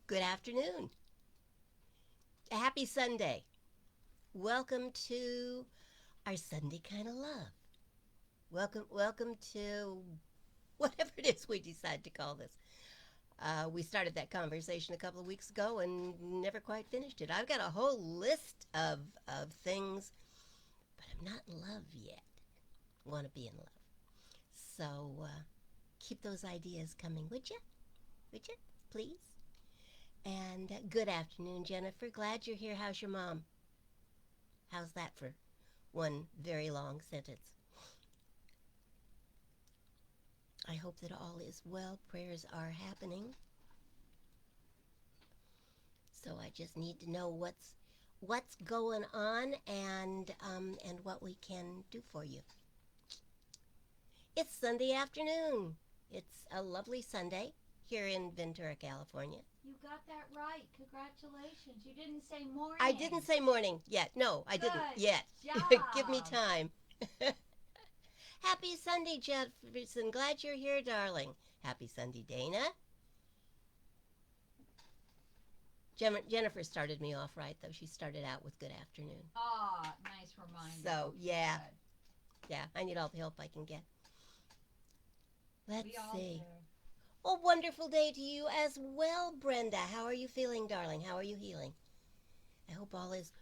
Good afternoon. Happy Sunday. Welcome to our Sunday kind of love. Welcome to whatever it is we decide to call this. We started that conversation a couple of weeks ago and never quite finished it. I've got a whole list of things, but I'm not in love yet. Want to be in love. So keep those ideas coming, would you? Would you? Please? And good afternoon, Jennifer. Glad you're here. How's your mom? How's that for one very long sentence? I hope that all is well. Prayers are happening. So I just need to know what's going on and what we can do for you. It's Sunday afternoon. It's a lovely Sunday here in Ventura, California. You got that right. Congratulations. You didn't say morning. I didn't say morning yet. No, I didn't Good yet. Give me job. time. Happy Sunday, Jefferson. Glad you're here, darling. Happy Sunday, Dana. Jennifer started me off right, though. She started out with good afternoon. Nice reminder. So, yeah. Good. Yeah, I need all the help I can get. Let's We all see. do. A wonderful day to you as well, Brenda. How are you feeling, darling? How are you healing? I hope all is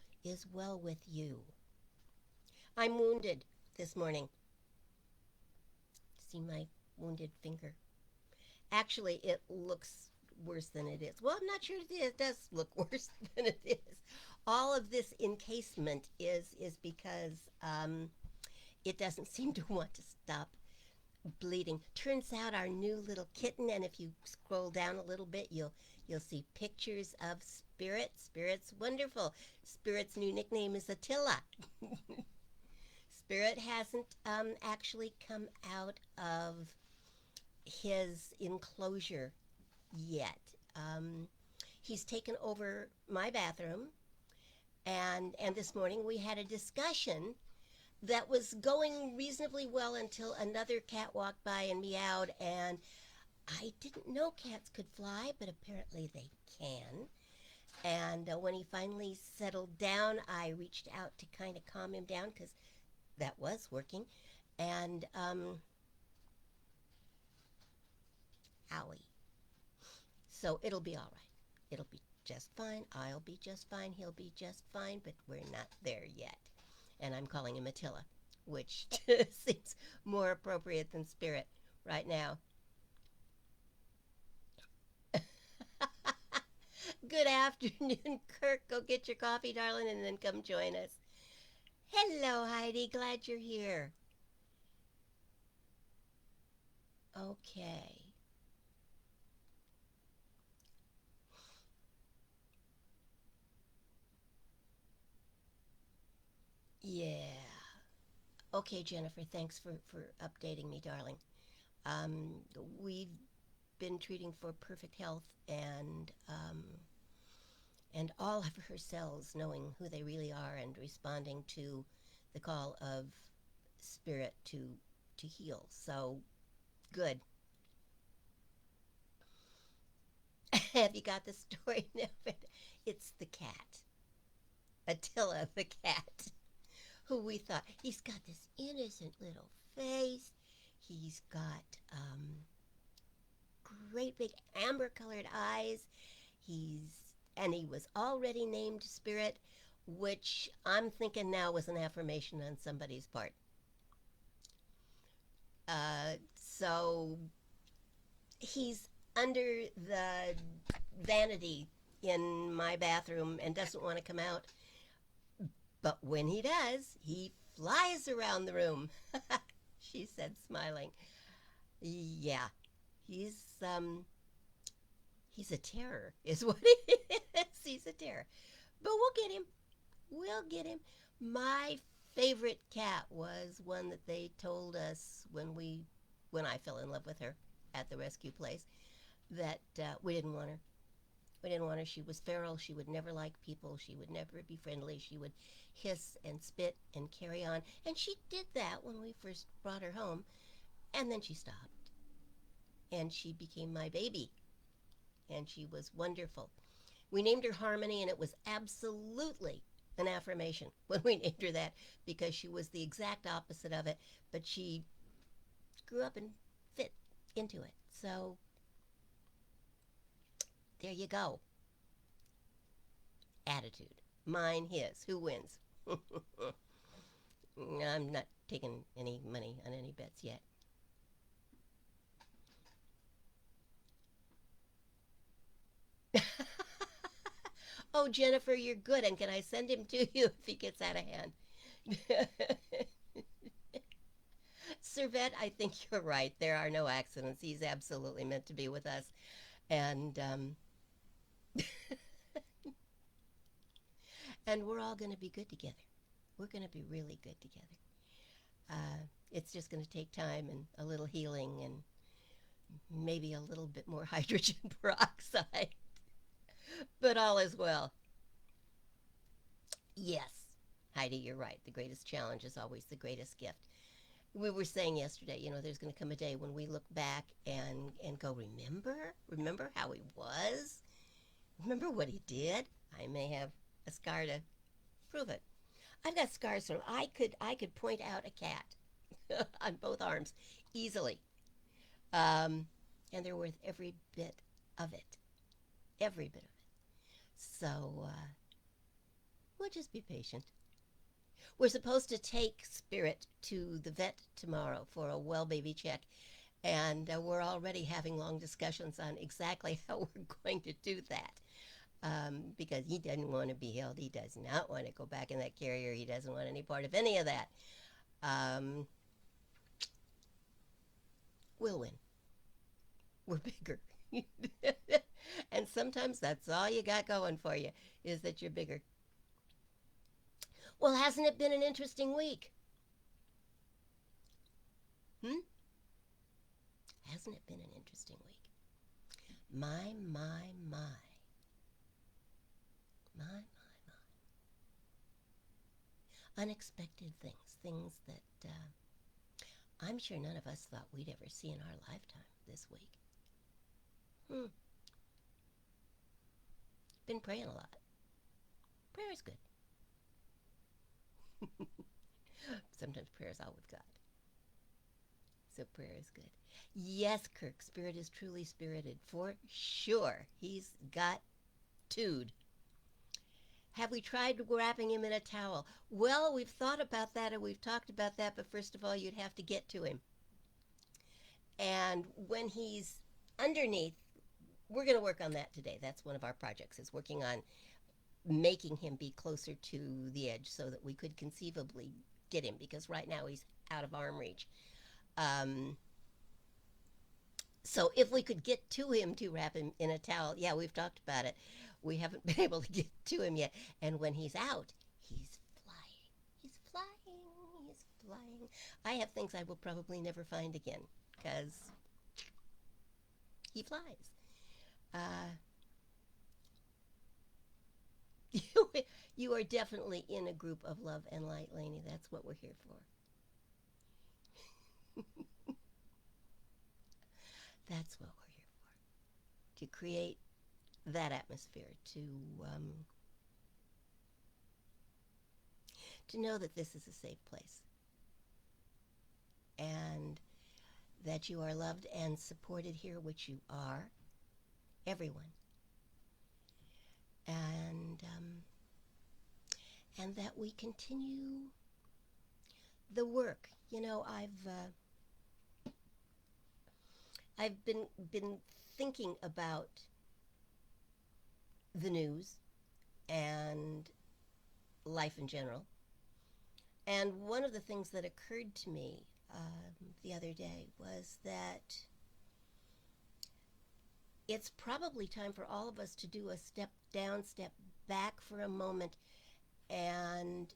well with you. I'm wounded this morning. See my wounded finger. Actually, it looks worse than it is. Well, I'm not sure it is. It does look worse than it is. All of this encasement is because it doesn't seem to want to stop bleeding. Turns out our new little kitten, and if you scroll down a little bit, you'll see pictures of Spirit. Spirit's wonderful. Spirit's new nickname is Attila. Spirit hasn't actually come out of his enclosure yet. He's taken over my bathroom, and this morning we had a discussion that was going reasonably well until another cat walked by and meowed, and I didn't know cats could fly, but apparently they can. And when he finally settled down, I reached out to kind of calm him down because that was working. And owie. So it'll be all right. It'll be just fine. I'll be just fine. He'll be just fine, but we're not there yet. And I'm calling him Attila, which seems more appropriate than Spirit right now. Good afternoon, Kirk. Go get your coffee, darling, and then come join us. Hello, Heidi. Glad you're here. Okay. Yeah. Okay, Jennifer. Thanks for updating me, darling. Um, we've been treating for perfect health and all of her cells knowing who they really are and responding to the call of Spirit to heal. So good. Have you got the story now? It's the cat, Attila the cat, who we thought he's got this innocent little face. He's got great big amber colored eyes. He was already named Spirit, which I'm thinking now was an affirmation on somebody's part. So he's under the vanity in my bathroom and doesn't want to come out. But when he does, he flies around the room. She said, smiling. Yeah, he's he's a terror, is what he is. He's a terror. But we'll get him. We'll get him. My favorite cat was one that they told us when I fell in love with her at the rescue place that we didn't want her. We didn't want her. She was feral. She would never like people. She would never be friendly. She would hiss and spit and carry on. And she did that when we first brought her home. And then she stopped. And she became my baby. and she was wonderful. We named her Harmony, and it was absolutely an affirmation when we named her that because she was the exact opposite of it, but she grew up and fit into it. So there you go. Attitude. Mine, his. Who wins? I'm not taking any money on any bets yet. Oh, Jennifer, you're good. And can I send him to you if he gets out of hand? Servette, I think you're right. There are no accidents. He's absolutely meant to be with us. And and we're all going to be good together. We're going to be really good together. It's just going to take time and a little healing and maybe a little bit more hydrogen peroxide, but all is well. Yes, Heidi, you're right. The greatest challenge is always the greatest gift. We were saying yesterday, there's going to come a day when we look back and go, remember how he was, remember what he did. I may have a scar to prove it. I've got scars from I could point out a cat on both arms easily, and they're worth every bit of it, every bit of it. So we'll just be patient. We're supposed to take Spirit to the vet tomorrow for a well baby check, and we're already having long discussions on exactly how we're going to do that. Because he doesn't want to be held. He does not want to go back in that carrier. He doesn't want any part of any of that. Um, we'll win. We're bigger. And sometimes that's all you got going for you is that you're bigger. Well, hasn't it been an interesting week? Hmm? Hasn't it been an interesting week? My. My, my, my. Unexpected things. Things that I'm sure none of us thought we'd ever see in our lifetime this week. Hmm. Been praying a lot. Prayer is good. Sometimes prayer is all we've got. So prayer is good. Yes, Kirk, Spirit is truly spirited. For sure. He's got tood. Have we tried wrapping him in a towel? Well, we've thought about that and we've talked about that, but first of all, you'd have to get to him. And when he's underneath, we're going to work on that today. That's one of our projects, is working on making him be closer to the edge so that we could conceivably get him, because right now he's out of arm reach. Um, so if we could get to him to wrap him in a towel, yeah, we've talked about it. We haven't been able to get to him yet. And when he's out, he's flying. He's flying. He's flying. I have things I will probably never find again because he flies. Uh, you, you are definitely in a group of love and light, Lainey. That's what we're here for. That's what we're here for. To create that atmosphere, um, to know that this is a safe place and that you are loved and supported here, which you are, everyone, and that we continue the work. I've been thinking about the news and life in general, and one of the things that occurred to me the other day was that it's probably time for all of us to do a step down, step back for a moment, and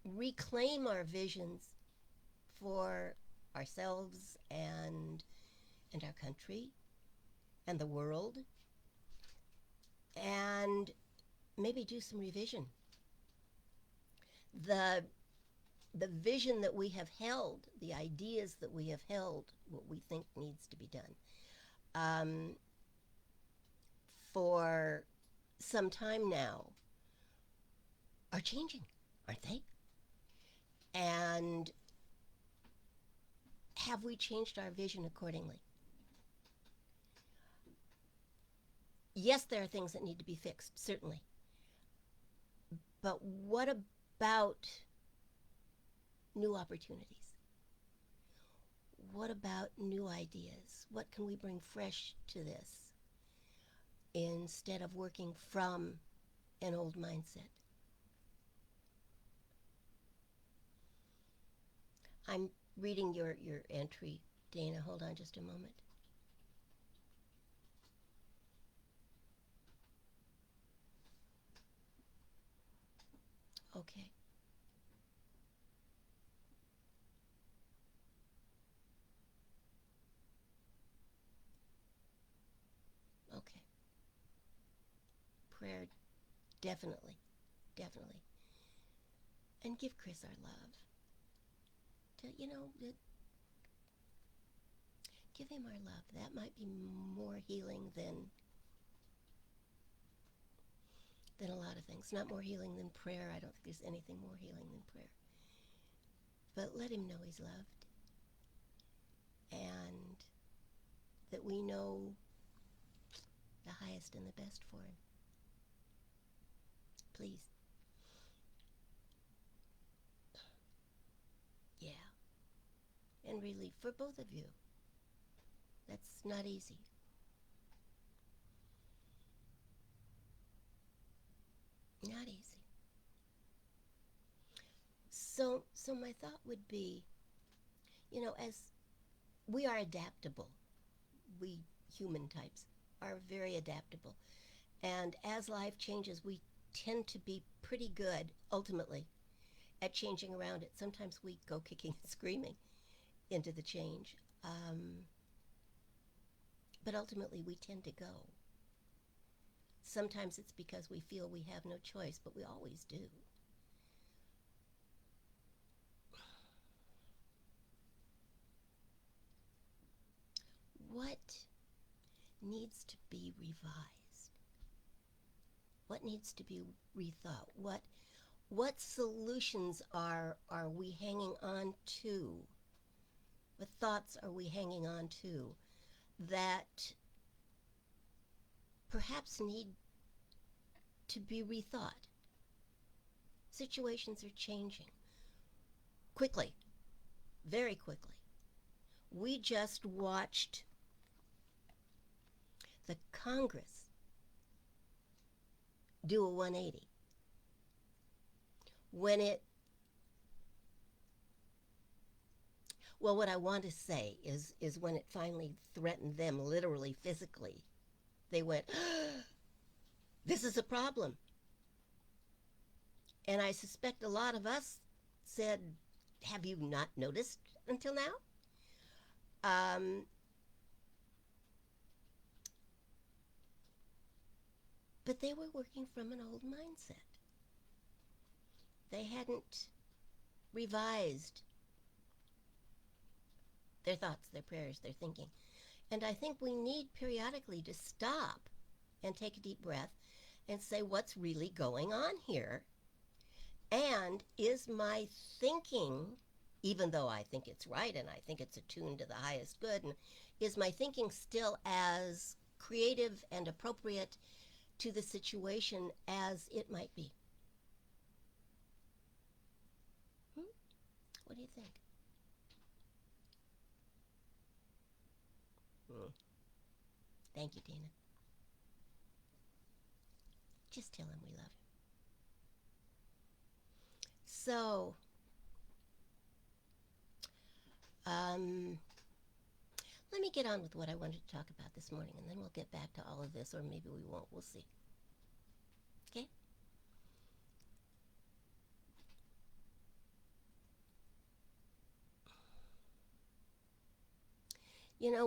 reclaim our visions for ourselves and our country and the world, and maybe do some revision. The vision that we have held, the ideas that we have held, what we think needs to be done, um, for some time now are changing, aren't they? And have we changed our vision accordingly? Yes, there are things that need to be fixed, certainly. But what about new opportunities? What about new ideas? What can we bring fresh to this instead of working from an old mindset? I'm reading your entry, Dana. Hold on just a moment. Okay. Okay. Prayer, definitely. Definitely. And give Chris our love. Give him our love. That might be more healing than a lot of things. Not more healing than prayer. I don't think there's anything more healing than prayer. But let him know he's loved and that we know the highest and the best for him. Please. Yeah. And relief for both of you. That's not easy. Not easy. So my thought would be, as we are adaptable, we human types are very adaptable. And as life changes, we tend to be pretty good, ultimately, at changing around it. Sometimes we go kicking and screaming into the change. But ultimately, we tend to go. Sometimes it's because we feel we have no choice, but we always do. What needs to be revised? What needs to be rethought? What solutions are we hanging on to? What thoughts are we hanging on to that perhaps need to be rethought? Situations are changing quickly, very quickly. We just watched the Congress do a 180 when it well, what I want to say is when it finally threatened them, literally, physically, they went, this is a problem. And I suspect a lot of us said, have you not noticed until now? Um, but they were working from an old mindset. They hadn't revised their thoughts, their prayers, their thinking. And I think we need periodically to stop and take a deep breath and say, what's really going on here? And is my thinking, even though I think it's right and I think it's attuned to the highest good, and is my thinking still as creative and appropriate to the situation as it might be? Hmm? What do you think? Hmm. Thank you, Dana. Just tell him we love him. So, um, let me get on with what I wanted to talk about this morning, and then we'll get back to all of this, or maybe we won't. We'll see. Okay?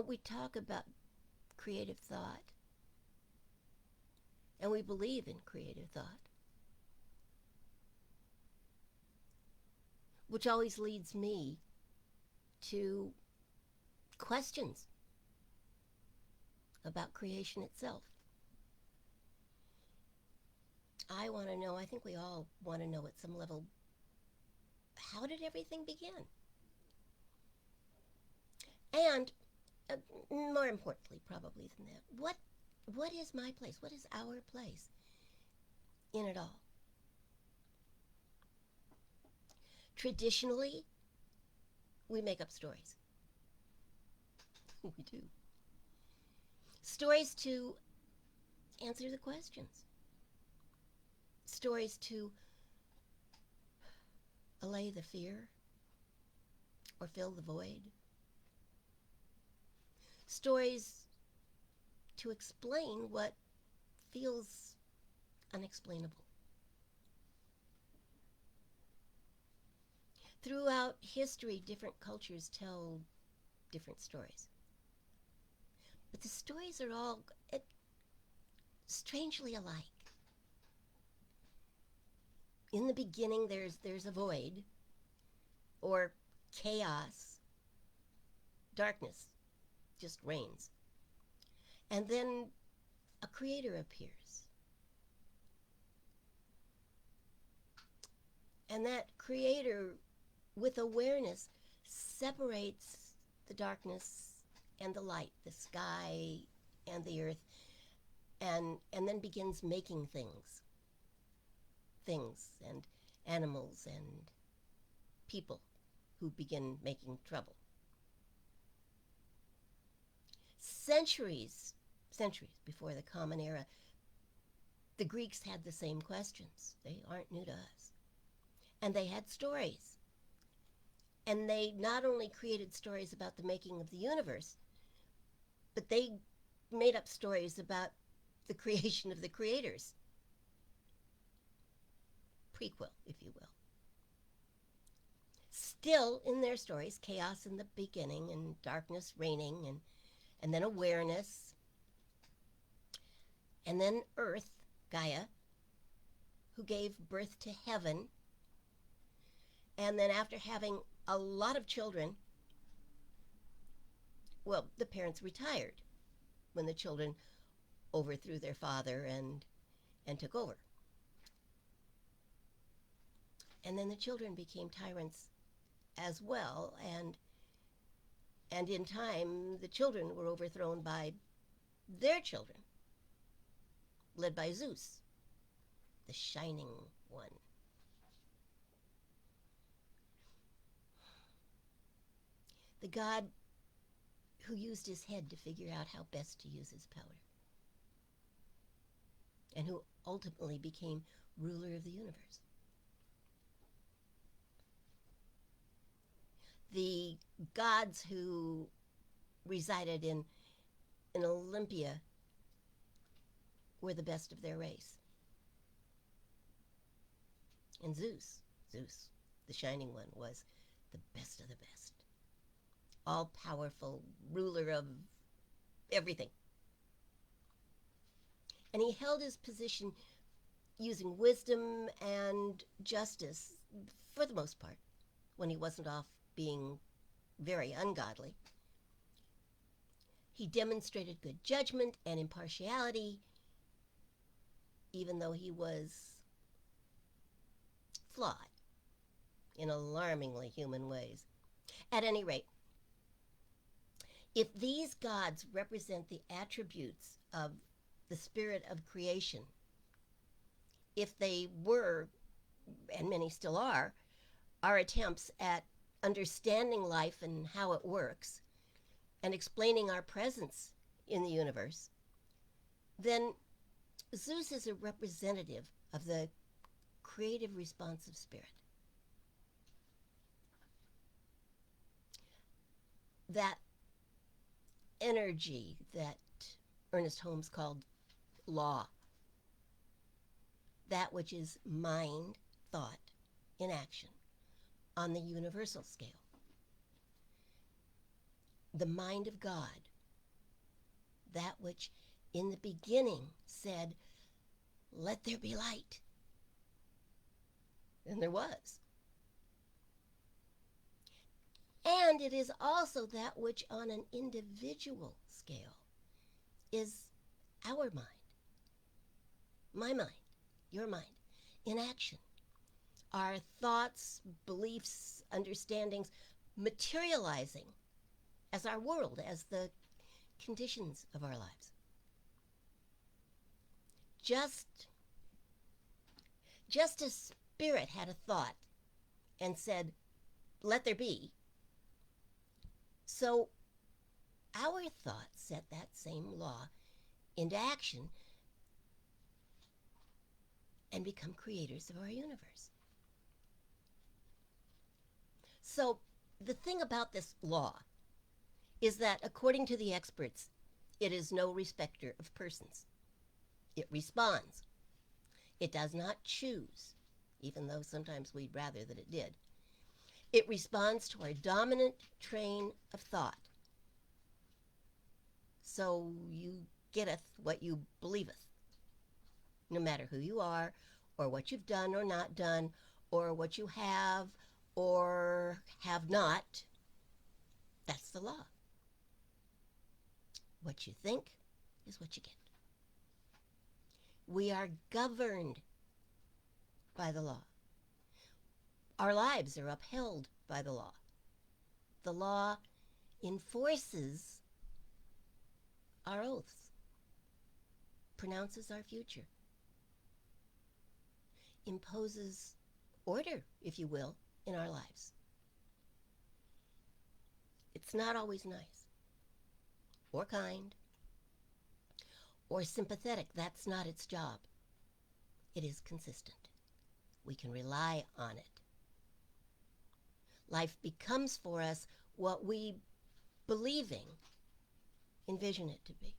We talk about creative thought, and we believe in creative thought, which always leads me to questions. about creation itself. I want to know, I think we all want to know at some level, how did everything begin? And uh, more importantly, probably than that, what is my place? What is our place in it all? Traditionally, we make up stories. We do. Stories to answer the questions. Stories to allay the fear or fill the void. Stories to explain what feels unexplainable. Throughout history, different cultures tell different stories. But the stories are all strangely alike. In the beginning, there's a void, or chaos, darkness just reigns. And then a creator appears. And that creator, with awareness, separates the darkness and the light, the sky and the earth, and then begins making things and animals and people who begin making trouble. Centuries before the Common Era, the Greeks had the same questions. They aren't new to us. And they had stories. And they not only created stories about the making of the universe, but they made up stories about the creation of the creators. Prequel, if you will. Still, in their stories, chaos in the beginning and darkness reigning, and then awareness, and then Earth, Gaia, who gave birth to heaven, and then after having a lot of children, well, the parents retired when the children overthrew their father and took over. And then the children became tyrants as well, and in time the children were overthrown by their children, led by Zeus, the shining one. The god who used his head to figure out how best to use his power, and who ultimately became ruler of the universe. The gods who resided in Olympia were the best of their race. And Zeus, the shining one, was the best of the best. All-powerful ruler of everything. And he held his position using wisdom and justice, for the most part, when he wasn't off being very ungodly. He demonstrated good judgment and impartiality, even though he was flawed in alarmingly human ways. At any rate, if these gods represent the attributes of the spirit of creation, if they were, and many still are, our attempts at understanding life and how it works and explaining our presence in the universe, then Zeus is a representative of the creative responsive spirit. That energy that Ernest Holmes called law, that which is mind, thought, in action on the universal scale. The mind of God, that which in the beginning said, "Let there be light." And there was. And it is also that which on an individual scale is our mind, my mind, your mind, in action. Our thoughts, beliefs, understandings materializing as our world, as the conditions of our lives. Just just as spirit had a thought and said, "Let there be," so our thoughts set that same law into action and become creators of our universe. So the thing about this law is that, according to the experts, it is no respecter of persons. It responds. It does not choose, even though sometimes we'd rather that it did. It responds to our dominant train of thought. So you getteth what you believeth, no matter who you are, or what you've done or not done, or what you have or have not. That's the law. What you think is what you get. We are governed by the law. Our lives are upheld by the law. The law enforces our oaths, pronounces our future, imposes order, if you will, in our lives. It's not always nice or kind or sympathetic. That's not its job. It is consistent. We can rely on it. Life becomes for us what we, believing, envision it to be,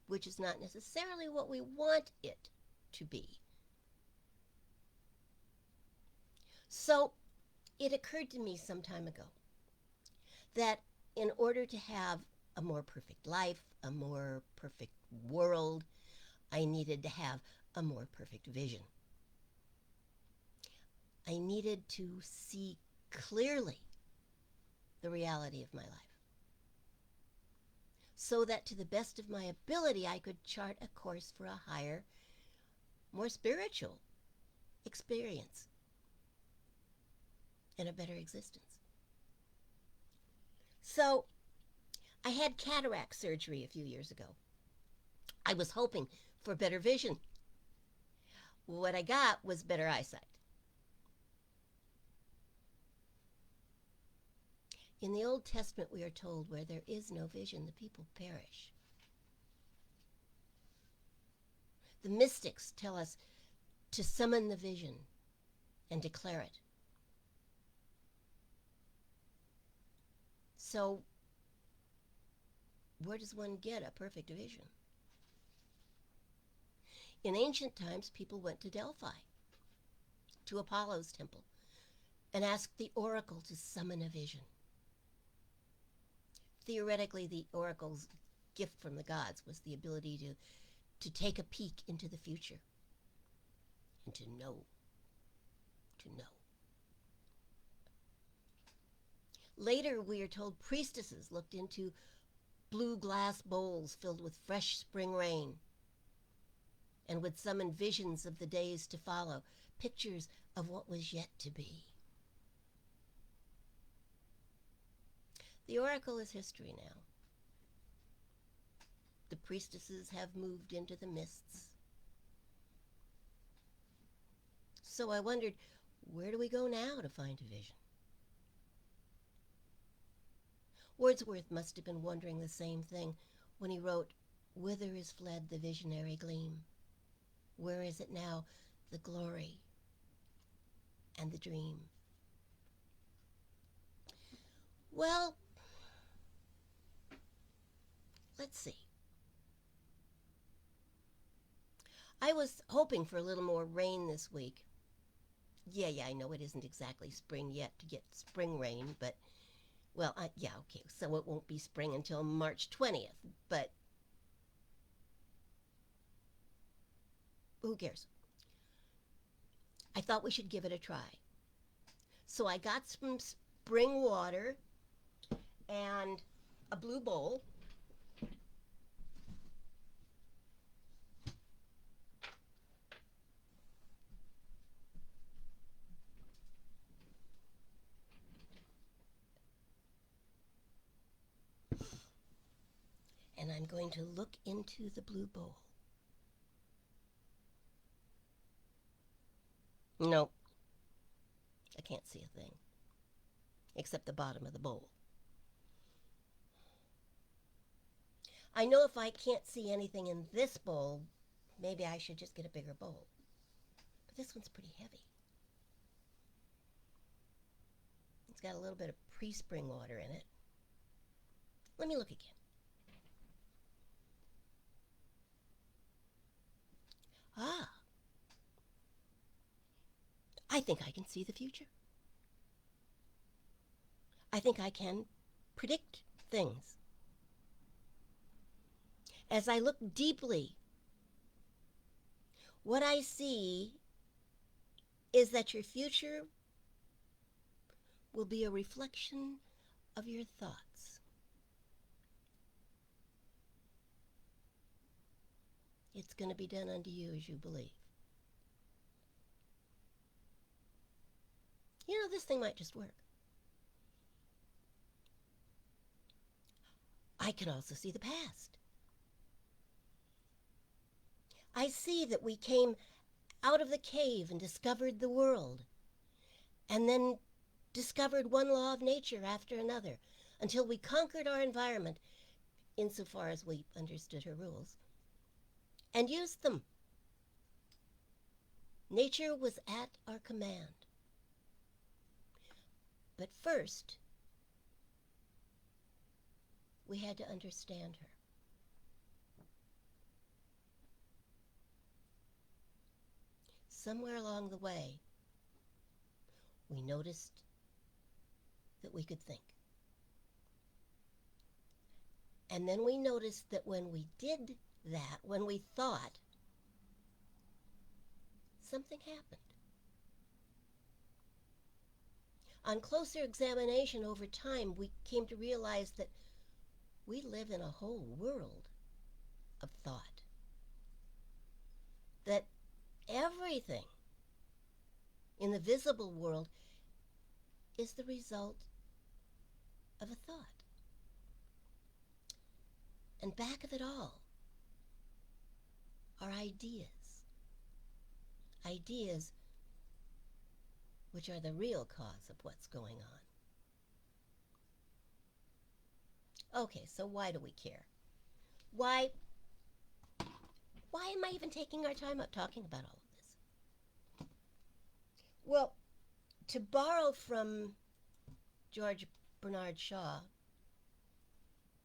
which is not necessarily what we want it to be. So it occurred to me some time ago that in order to have a more perfect life, a more perfect world, I needed to have a more perfect vision. I needed to see clearly the reality of my life, so that to the best of my ability I could chart a course for a higher, more spiritual experience and a better existence. So I had cataract surgery a few years ago. I was hoping for better vision. What I got was better eyesight. In the Old Testament, we are told, where there is no vision, the people perish. The mystics tell us to summon the vision and declare it. So, where does one get a perfect vision? In ancient times, people went to Delphi, to Apollo's temple, and asked the oracle to summon a vision. Theoretically, the oracle's gift from the gods was the ability to take a peek into the future and to know. Later, we are told priestesses looked into blue glass bowls filled with fresh spring rain and would summon visions of the days to follow, pictures of what was yet to be. The oracle is history now. The priestesses have moved into the mists. So I wondered, where do we go now to find a vision? Wordsworth must have been wondering the same thing when he wrote, "Whither is fled the visionary gleam? Where is it now, the glory and the dream?" Well, let's see. I was hoping for a little more rain this week. Yeah, I know it isn't exactly spring yet to get spring rain, but, well, okay, so it won't be spring until March 20th, but who cares? I thought we should give it a try. So I got some spring water and a blue bowl, And I'm going to look into the blue bowl. Nope, I can't see a thing except the bottom of the bowl. I know if I can't see anything in this bowl, maybe I should just get a bigger bowl. But this one's pretty heavy. It's got a little bit of pre-spring water in it. Let me look again. Ah, I think I can see the future. I think I can predict things. As I look deeply, what I see is that your future will be a reflection of your thoughts. It's going to be done unto you as you believe. You know, this thing might just work. I can also see the past. I see that we came out of the cave and discovered the world, and then discovered one law of nature after another, until we conquered our environment, insofar as we understood her rules, and used them. Nature was at our command. But first, we had to understand her. Somewhere along the way, we noticed that we could think. And then we noticed that when we did that, when we thought, something happened. On closer examination over time, we came to realize that we live in a whole world of thought. That everything in the visible world is the result of a thought. And back of it all are ideas. Ideas which are the real cause of what's going on. Okay, so why do we care? Why am I even taking our time up talking about all of this? Well, to borrow from George Bernard Shaw,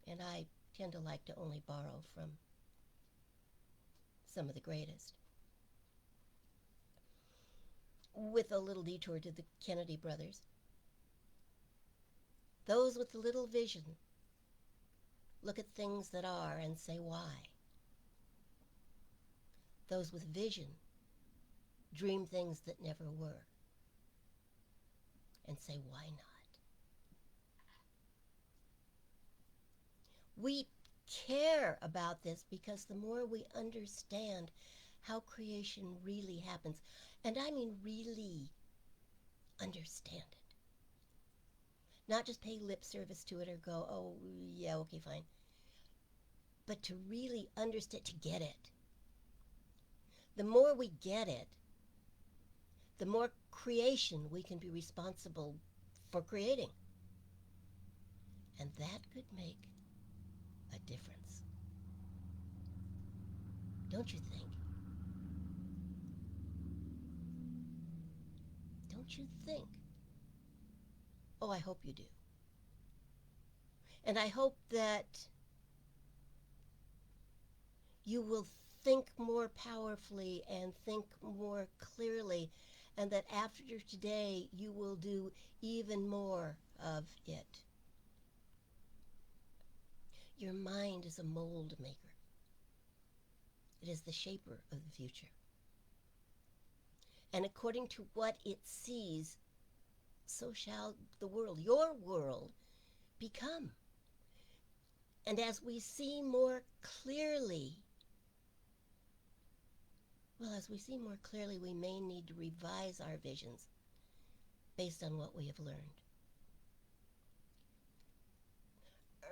and I tend to like to only borrow from some of the greatest, with a little detour to the Kennedy brothers, those with little vision look at things that are and say why. Those with vision dream things that never were and say why not. We care about this because the more we understand how creation really happens, and I mean really understand it, not just pay lip service to it or go, oh yeah, okay, fine, but to really understand, to get it. The more we get it, the more creation we can be responsible for creating. And that could make a difference. Don't you think? Don't you think? Oh, I hope you do. And I hope that you will think more powerfully and think more clearly, and that after today you will do even more of it. Your mind is a mold maker. It is the shaper of the future. And according to what it sees, so shall the world, your world, become. And as we see more clearly, we may need to revise our visions based on what we have learned.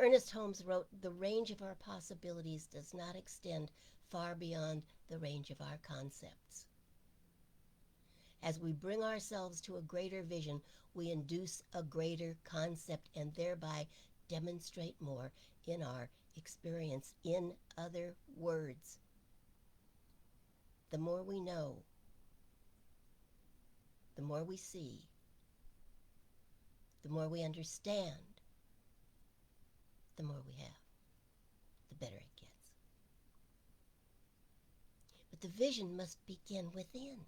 Ernest Holmes wrote, "The range of our possibilities does not extend far beyond the range of our concepts. As we bring ourselves to a greater vision, we induce a greater concept and thereby demonstrate more in our experience. In other words, the more we know, the more we see, the more we understand, the more we have, the better it gets. But the vision must begin within.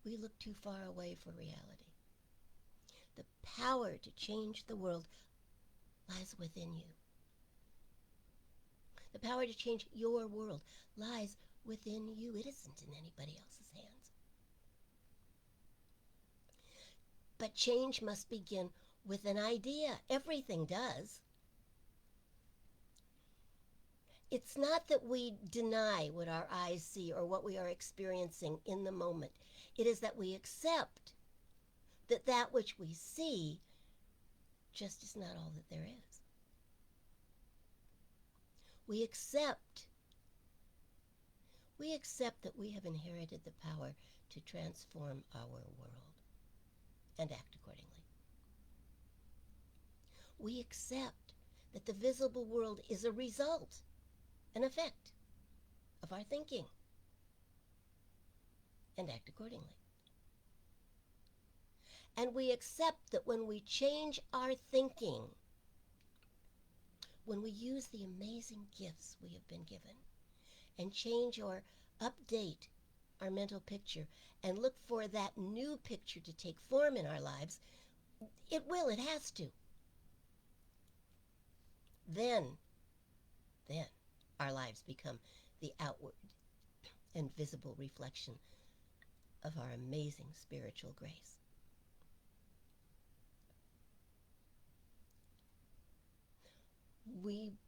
We look too far away for reality. The power to change the world lies within you. The power to change your world lies within you. It isn't in anybody else's hands. But change must begin with an idea. Everything does. It's not that we deny what our eyes see or what we are experiencing in the moment. It is that we accept that that which we see just is not all that there is. We accept that we have inherited the power to transform our world and act accordingly. We accept that the visible world is a result, an effect of our thinking, and act accordingly. And we accept that when we change our thinking, when we use the amazing gifts we have been given and change or update our mental picture and look for that new picture to take form in our lives, it has to. Then our lives become the outward and visible reflection of our amazing spiritual grace. We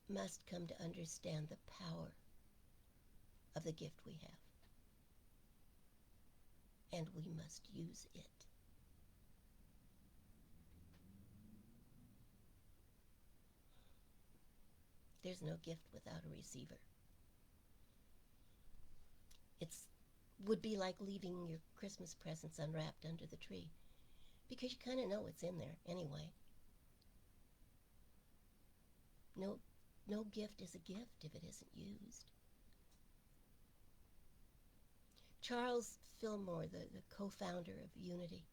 must come to understand the power of the gift we have, and we must use it. There's no gift without a receiver. It would be like leaving your Christmas presents unwrapped under the tree, because you kind of know what's in there anyway. No gift is a gift if it isn't used. Charles Fillmore, the co-founder of Unity,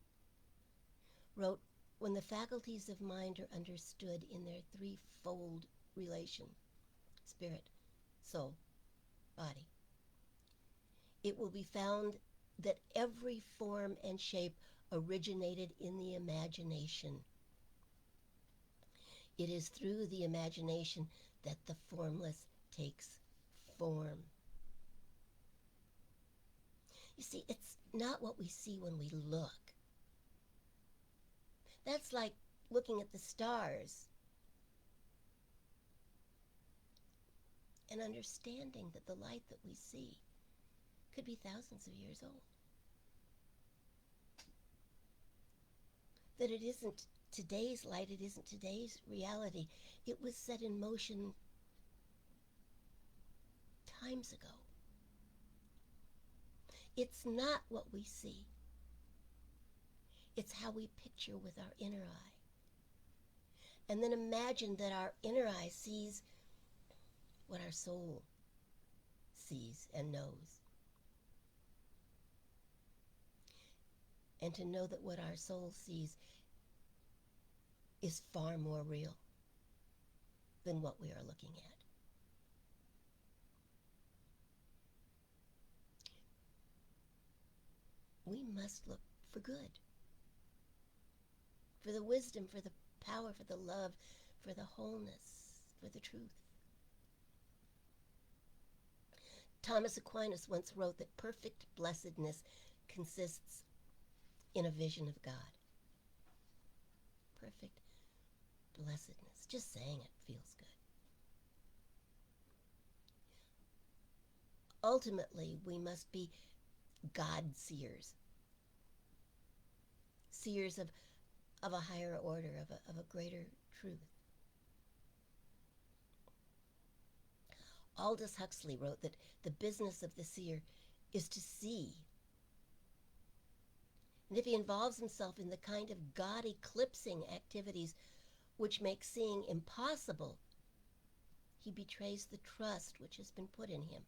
wrote, "When the faculties of mind are understood in their threefold relation, spirit, soul, body, it will be found that every form and shape originated in the imagination. It is through the imagination that the formless takes form." You see, it's not what we see when we look. That's like looking at the stars and understanding that the light that we see could be thousands of years old. That it isn't today's light, it isn't today's reality. It was set in motion times ago. It's not what we see. It's how we picture with our inner eye. And then imagine that our inner eye sees what our soul sees and knows. And to know that what our soul sees is far more real than what we are looking at. We must look for good, for the wisdom, for the power, for the love, for the wholeness, for the truth. Thomas Aquinas once wrote that perfect blessedness consists in a vision of God. Perfect blessedness. Just saying it feels good. Ultimately, we must be God seers. Seers of of a higher order, of a greater truth. Aldous Huxley wrote that the business of the seer is to see. And if he involves himself in the kind of God eclipsing activities which make seeing impossible, he betrays the trust which has been put in him.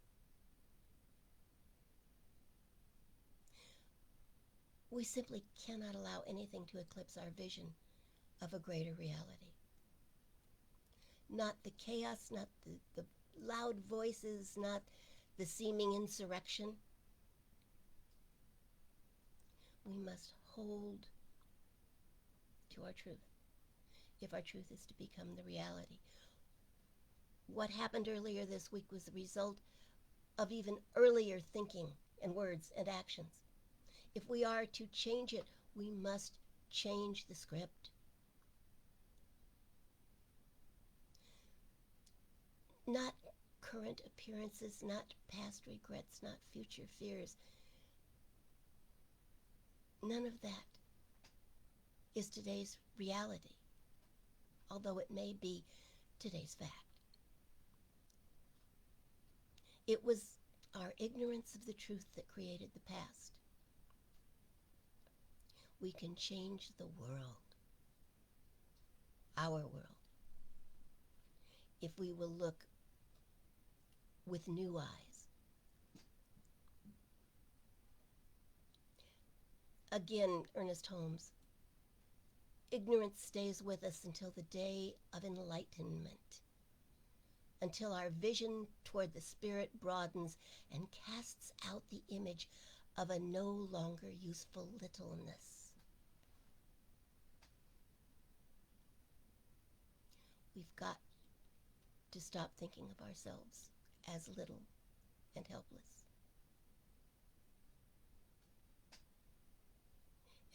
We simply cannot allow anything to eclipse our vision of a greater reality. Not the chaos, not the loud voices, not the seeming insurrection. We must hold to our truth if our truth is to become the reality. What happened earlier this week was the result of even earlier thinking and words and actions. If we are to change it, we must change the script. Not current appearances, not past regrets, not future fears. None of that is today's reality, although it may be today's fact. It was our ignorance of the truth that created the past. We can change the world, our world, if we will look with new eyes. Again, Ernest Holmes, ignorance stays with us until the day of enlightenment, until our vision toward the Spirit broadens and casts out the image of a no longer useful littleness. We've got to stop thinking of ourselves as little and helpless,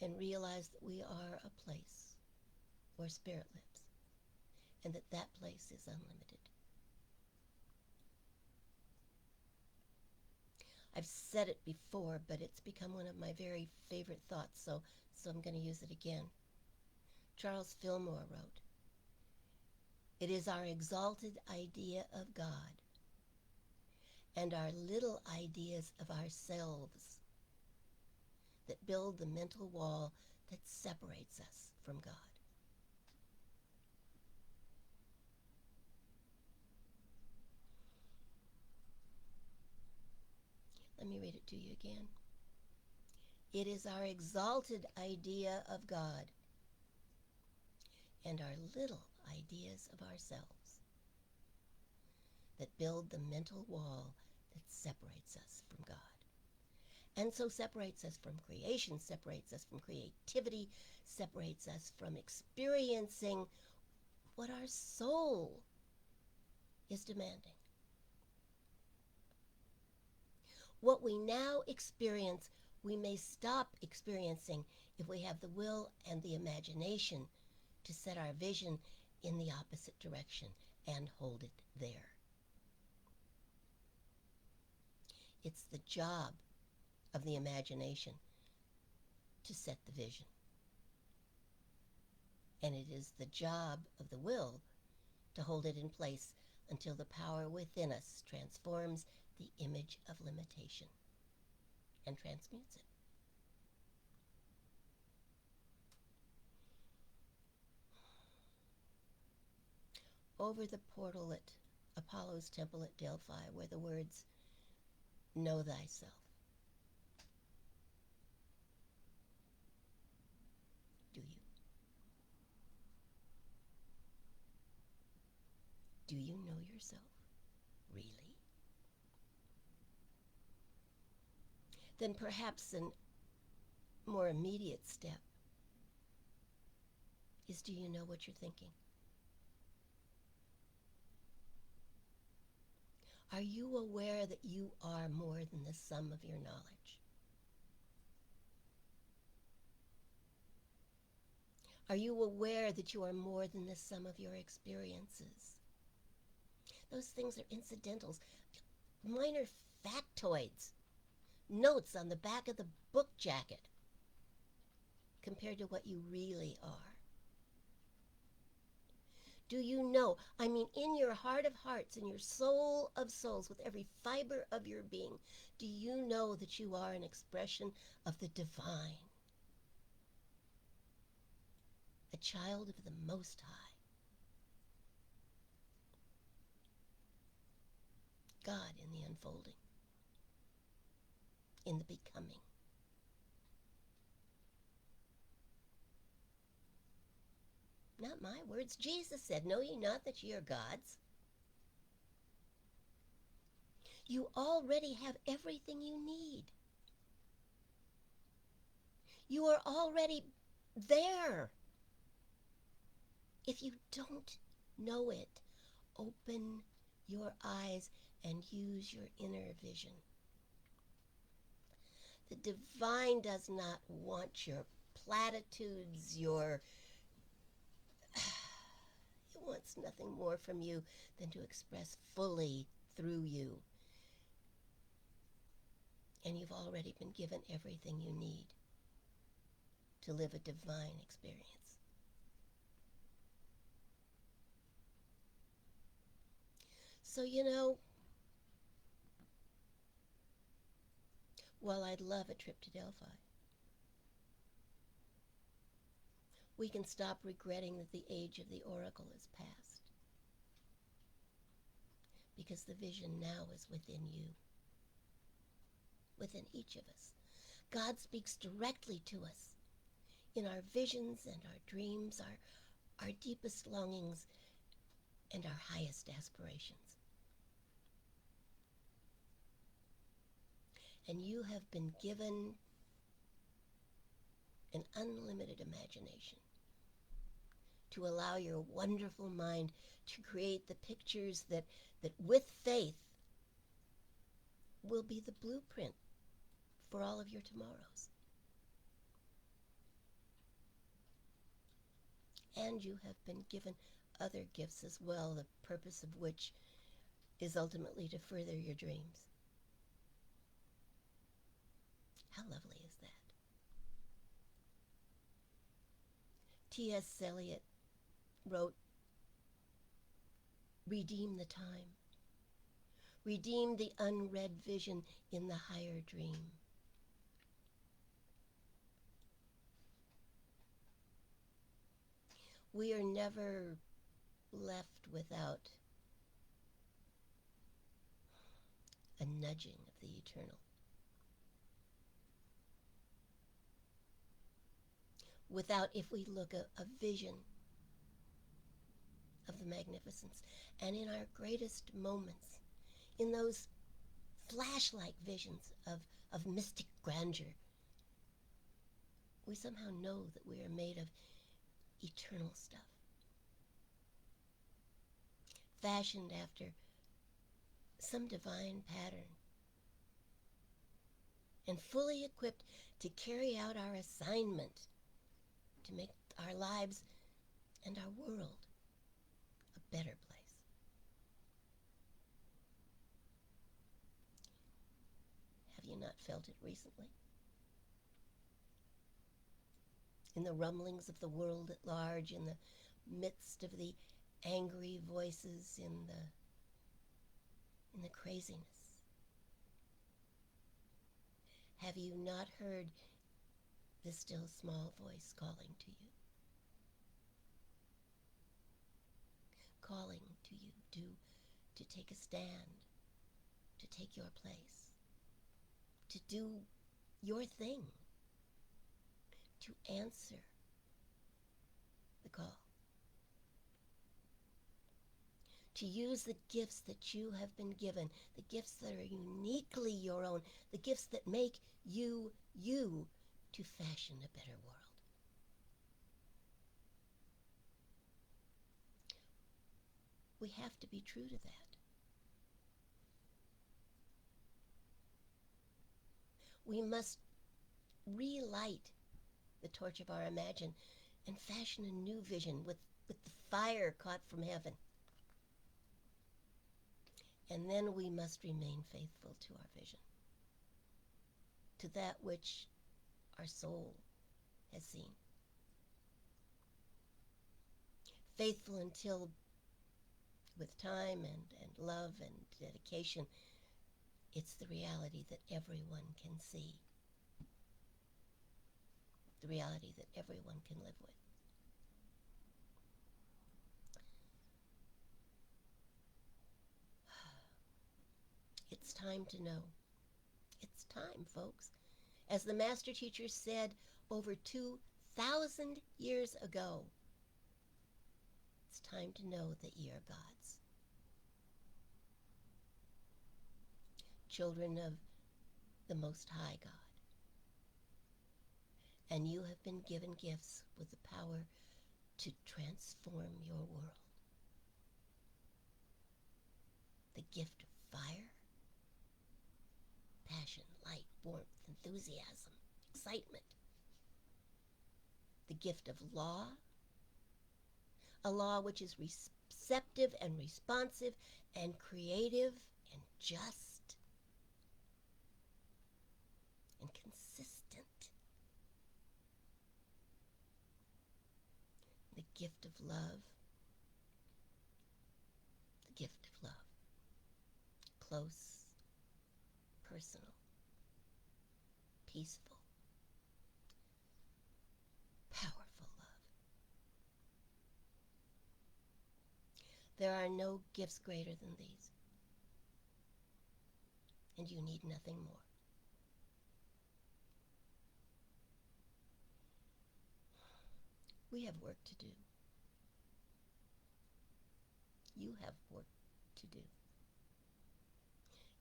and realize that we are a place where Spirit lives, and that that place is unlimited. I've said it before, but it's become one of my very favorite thoughts, so I'm going to use it again. Charles Fillmore wrote, "It is our exalted idea of God and our little ideas of ourselves that build the mental wall that separates us from God." Let me read it to you again. It is our exalted idea of God and our little ideas of ourselves that build the mental wall that separates us from God. And so separates us from creation, separates us from creativity, separates us from experiencing what our soul is demanding. What we now experience, we may stop experiencing if we have the will and the imagination to set our vision in the opposite direction and hold it there. It's the job of the imagination to set the vision. And it is the job of the will to hold it in place until the power within us transforms the image of limitation and transmutes it. Over the portal at Apollo's temple at Delphi were the words, "Know thyself." Do you? Do you know yourself? Really? Then perhaps a more immediate step is, do you know what you're thinking? Are you aware that you are more than the sum of your knowledge? Are you aware that you are more than the sum of your experiences? Those things are incidentals, minor factoids, notes on the back of the book jacket. compared to what you really are? Do you know, I mean, in your heart of hearts, in your soul of souls, with every fiber of your being, do you know that you are an expression of the divine, a child of the Most High, God in the unfolding, in the becoming? Not my words. Jesus said, "Know ye not that ye are gods?" You already have everything you need. You are already there. If you don't know it, open your eyes and use your inner vision. The divine does not want your platitudes, it wants nothing more from you than to express fully through you. And you've already been given everything you need to live a divine experience. So, while I'd love a trip to Delphi, we can stop regretting that the age of the oracle is past, because the vision now is within you, within each of us. God speaks directly to us in our visions and our dreams, our deepest longings, and our highest aspirations. And you have been given an unlimited imagination to allow your wonderful mind to create the pictures that with faith will be the blueprint for all of your tomorrows. And you have been given other gifts as well, the purpose of which is ultimately to further your dreams. How lovely is that? T.S. Eliot wrote, "Redeem the time. Redeem the unread vision in the higher dream." We are never left without a nudging of the eternal. Without, if we look, a vision of the magnificence. And in our greatest moments, in those flash-like visions of mystic grandeur, we somehow know that we are made of eternal stuff, fashioned after some divine pattern, and fully equipped to carry out our assignment to make our lives and our world a better place. Have you not felt it recently? In the rumblings of the world at large, in the midst of the angry voices, in the craziness. Have you not heard the still small voice calling to you? Calling to you to take a stand, to take your place, to do your thing, to answer the call, to use the gifts that you have been given, the gifts that are uniquely your own, the gifts that make you you, to fashion a better world. We have to be true to that. We must relight the torch of our imagination and fashion a new vision with the fire caught from heaven. And then we must remain faithful to our vision, to that which our soul has seen. Faithful until, with time and love and dedication, it's the reality that everyone can see, the reality that everyone can live with. It's time to know. It's time, folks. As the master teacher said over 2,000 years ago, it's time to know that ye are gods, children of the Most High God. And you have been given gifts with the power to transform your world. The gift of fire, passion, light, warmth, enthusiasm, excitement. The gift of law, a law which is receptive and responsive and creative and just and consistent. The gift of love, the gift of love. Close, personal, peaceful, powerful love. There are no gifts greater than these, and you need nothing more. We have work to do. You have work to do.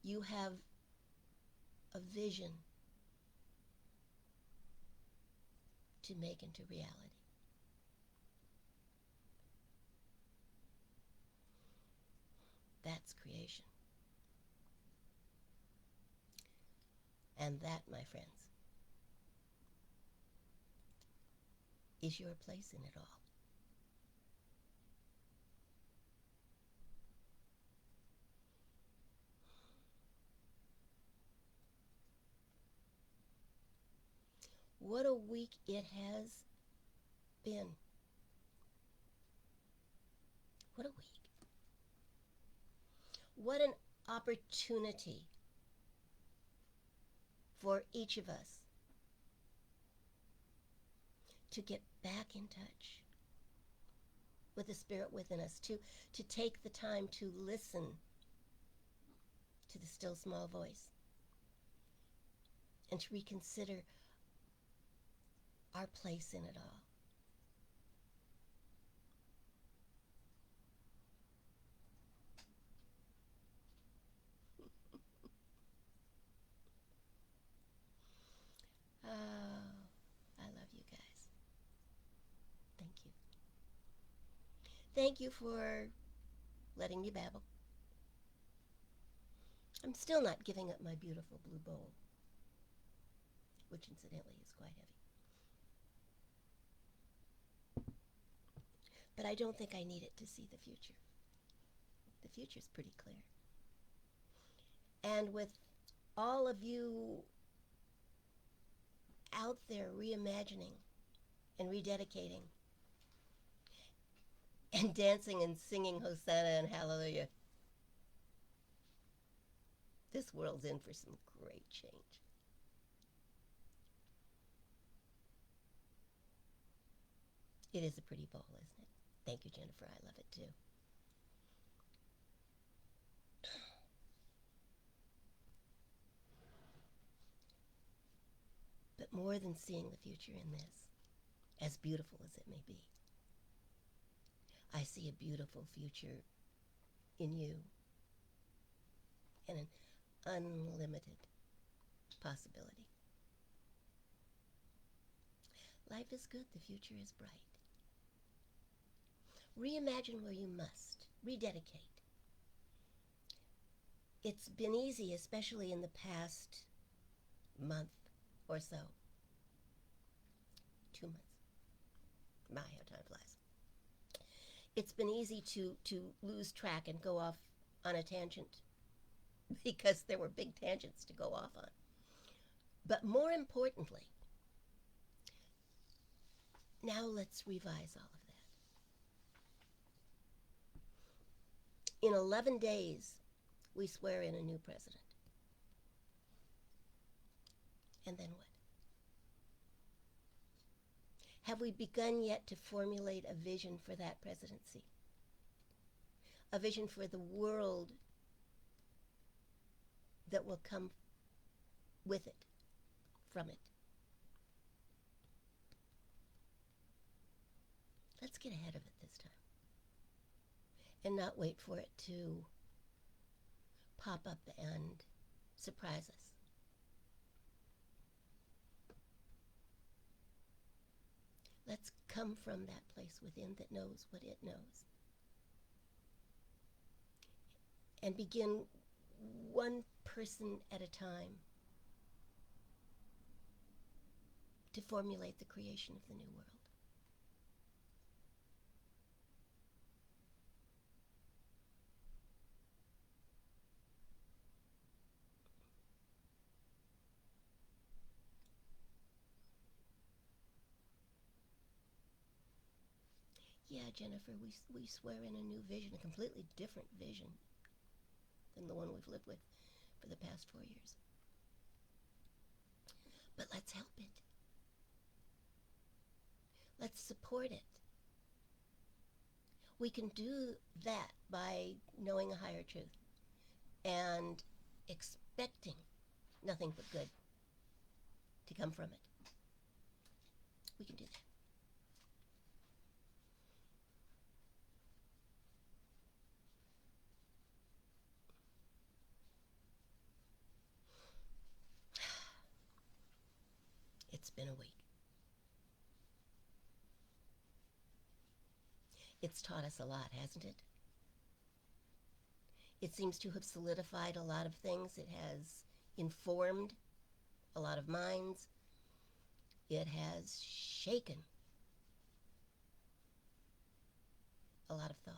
You have a vision to make into reality. That's creation. And that, my friends, is your place in it all. What a week it has been. What a week. What an opportunity for each of us to get back in touch with the spirit within us, to take the time to listen to the still small voice and to reconsider our place in it all. Oh, I love you guys. Thank you. Thank you for letting me babble. I'm still not giving up my beautiful blue bowl, which incidentally is quite heavy. But I don't think I need it to see the future. The future's pretty clear. And with all of you out there reimagining and rededicating and dancing and singing Hosanna and Hallelujah, this world's in for some great change. It is a pretty bowl, isn't it? Thank you, Jennifer. I love it too. But more than seeing the future in this, as beautiful as it may be, I see a beautiful future in you and an unlimited possibility. Life is good, the future is bright. Reimagine where you must, rededicate. It's been easy, especially in the past month or so. 2 months. My, how time flies. It's been easy to lose track and go off on a tangent because there were big tangents to go off on. But more importantly, Now let's revise all of that. In 11 days, we swear in a new president. And then what? Have we begun yet to formulate a vision for that presidency? A vision for the world that will come with it, from it. Let's get ahead of it this time and not wait for it to pop up and surprise us. Let's come from that place within that knows what it knows and begin one person at a time to formulate the creation of the new world. Yeah, Jennifer, we swear in a new vision, a completely different vision than the one we've lived with for the past 4 years. But let's help it. Let's support it. We can do that by knowing a higher truth and expecting nothing but good to come from it. We can do that. It's been a week. It's taught us a lot, hasn't it? It seems to have solidified a lot of things. It has informed a lot of minds. It has shaken a lot of thought.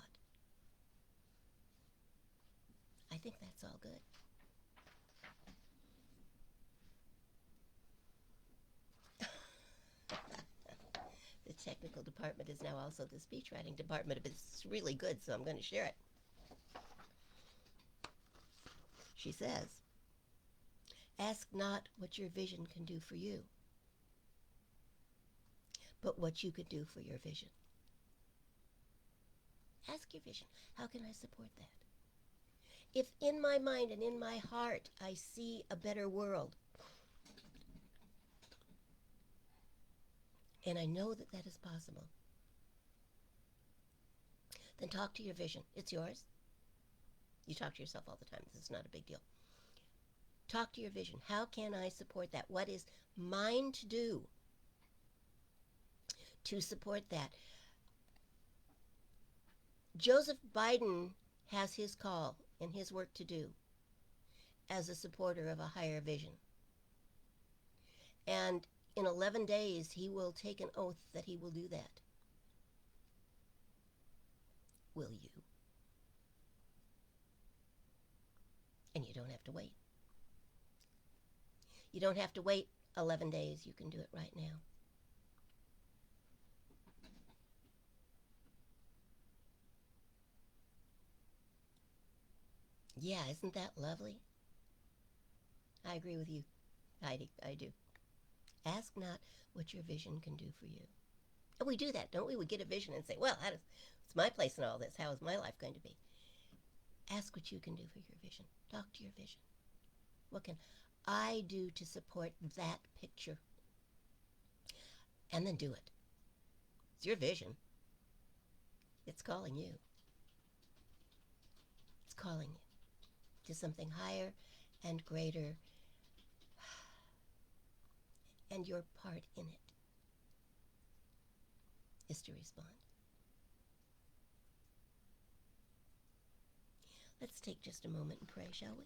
I think that's all good. The technical department is now also the speechwriting department. It's really good, so I'm going to share it. She says, ask not what your vision can do for you, but what you could do for your vision. Ask your vision, how can I support that? If in my mind and in my heart I see a better world, and I know that that is possible, then talk to your vision. It's yours. You talk to yourself all the time. This is not a big deal. Talk to your vision. How can I support that? What is mine to do to support that? Joseph Biden has his call and his work to do as a supporter of a higher vision. And in 11 days, he will take an oath that he will do that. Will you? And you don't have to wait. You don't have to wait 11 days. You can do it right now. Yeah, isn't that lovely? I agree with you, Heidi. I do. Ask not what your vision can do for you. And we do that, don't we? We get a vision and say, well, what's my place in all this? How is my life going to be? Ask what you can do for your vision. Talk to your vision. What can I do to support that picture? And then do it. It's your vision. It's calling you. It's calling you to something higher and greater, and your part in it is to respond. Let's take just a moment and pray, shall we?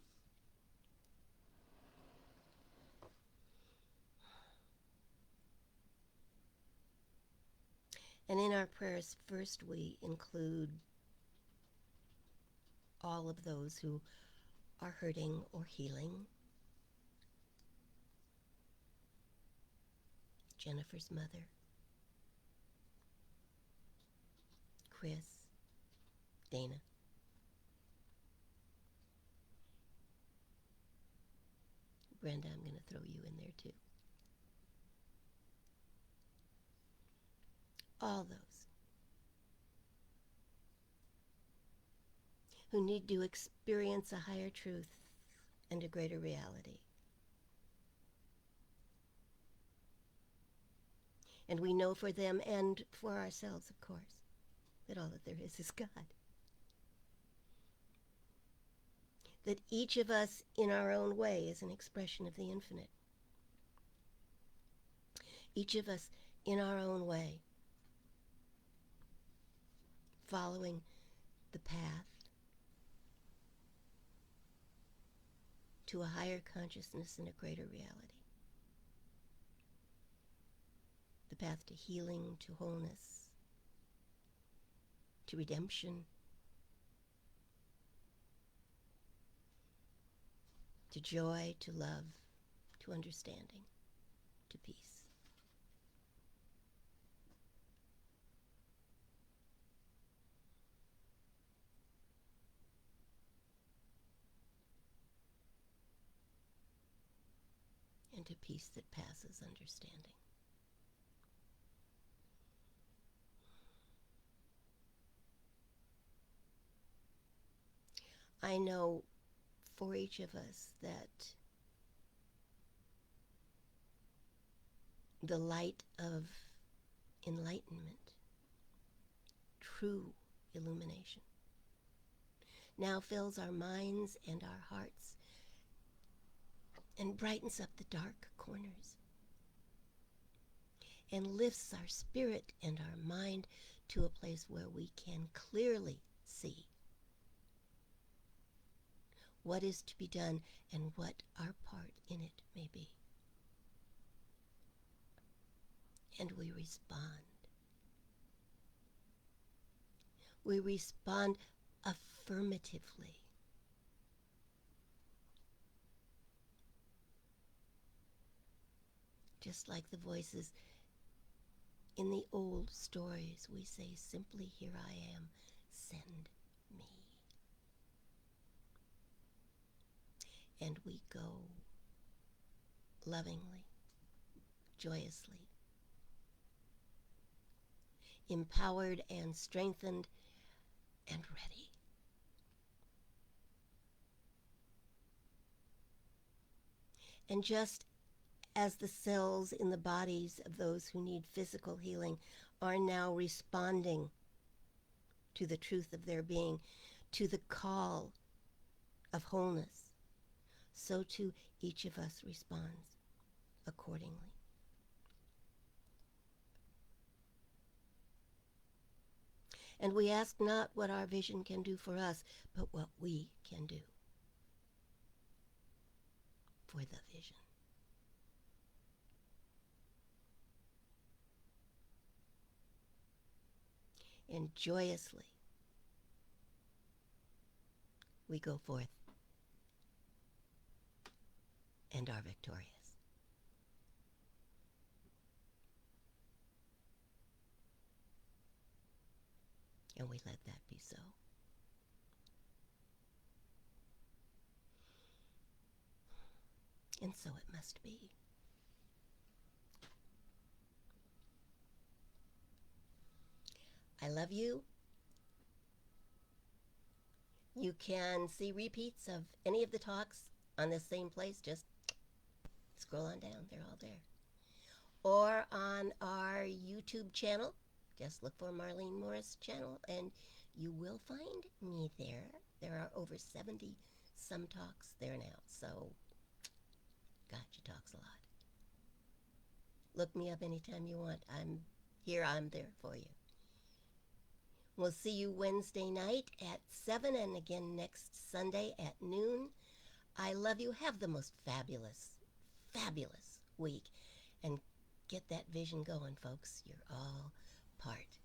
And in our prayers, first we include all of those who are hurting or healing. Jennifer's mother, Chris, Dana. Brenda, I'm going to throw you in there too. All those who need to experience a higher truth and a greater reality. And we know for them and for ourselves, of course, that all that there is God. That each of us in our own way is an expression of the infinite. Each of us in our own way, following the path to a higher consciousness and a greater reality. The path to healing, to wholeness, to redemption, to joy, to love, to understanding, to peace. And to peace that passes understanding. I know for each of us that the light of enlightenment, true illumination, now fills our minds and our hearts and brightens up the dark corners and lifts our spirit and our mind to a place where we can clearly see what is to be done and what our part in it may be. And we respond. We respond affirmatively. Just like the voices in the old stories, we say simply, "Here I am, send me." And we go lovingly, joyously, empowered and strengthened and ready. And just as the cells in the bodies of those who need physical healing are now responding to the truth of their being, to the call of wholeness, so too each of us responds accordingly. And we ask not what our vision can do for us, but what we can do for the vision. And joyously we go forth and are victorious. And we let that be so. And so it must be. I love you. You can see repeats of any of the talks on this same place. Just scroll on down. They're all there. Or on our YouTube channel. Just look for Marlene Morris channel and you will find me there. There are over 70 some talks there now. So, God, she talks a lot. Look me up anytime you want. I'm here. I'm there for you. We'll see you Wednesday night at 7 and again next Sunday at noon. I love you. Have the most fabulous, fabulous week. And get that vision going, folks. You're all part